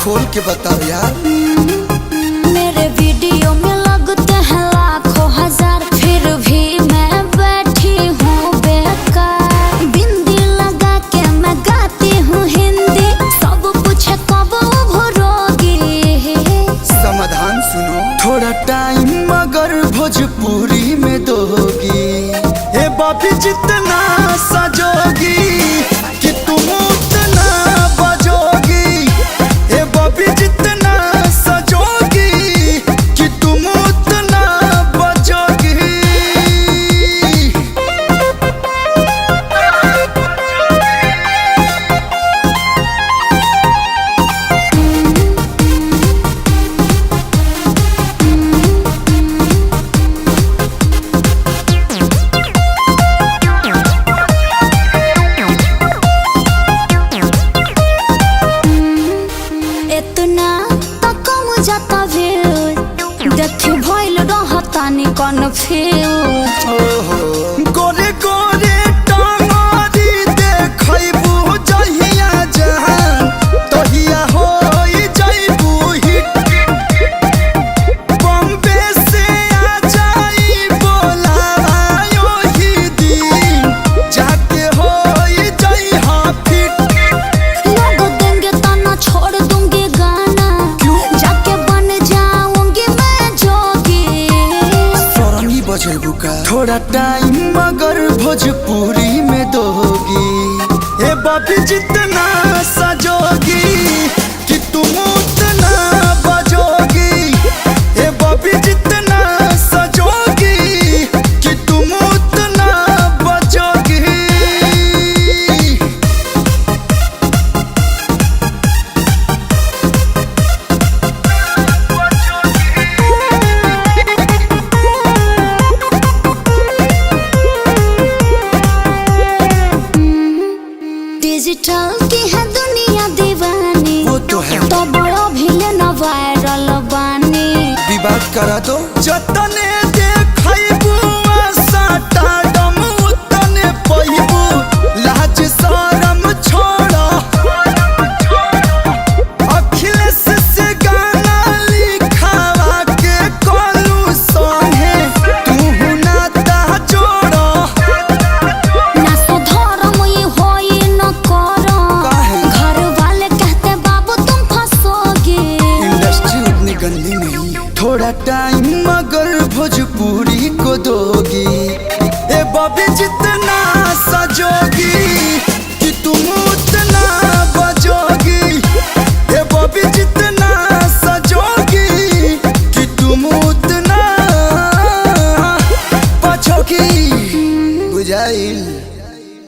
खोल के बताओ यार। मेरे वीडियो में लगते हैं लाखों हजार, फिर भी मैं बैठी हूँ बेकार। बिंदी लगा के मैं गाती हूँ हिंदी, सब पूछे कब भरोगी। समाधान सुनो, थोड़ा टाइम मगर भोजपुरी में दोगी। ए बाबी जितना सजोगी कि तुम उतना बजोगी। ए बाबी जितना सजोगी कि तुम उतना बजोगी। इतना तो कम जाता व्यूज, देखी भइल रहतानी कन्फ्यूज। ओहो गोरे गोरे टांगरी देखैबू जहिया जहान, तहिया होई जइबू हिट। बॉम्बे से आ जाई बोलावा ओही दिन, जाके होई जइहा फिट। लोग देंगे तना छोड़ दूंगी गाना, जाके बन जाऊंगी मैं जोगी। सरंगी बजेबू का, थोड़ा टाइम मगर भोजपुरी में दोगी। ए बाबी जितना सजोगी कि तुम उतना बजोगी। ए बाबी जितना सजोगी कि तुम उतना बजोगी। डिजिटल की है दुनिया दीवानी, वो तो है, तो बड़ा भी लेना वायरल बानी। विवाद करा दो जतने देखैबू साटाडम उतने पहिबू। लाज शरम छोड़ा, अखिलेश से गाना लिखावा के कोलू संगे तू नाता जोड़ा। ना सुधरम ये होई न करो, काहे? घर वाले कहते बाबू तुम फंसोगे। इंडस्ट्री उतनी गंदी नहीं, थोड़ा टाइम मगर भोजपुरी को दोगी। ए बाबी जितना सजोगी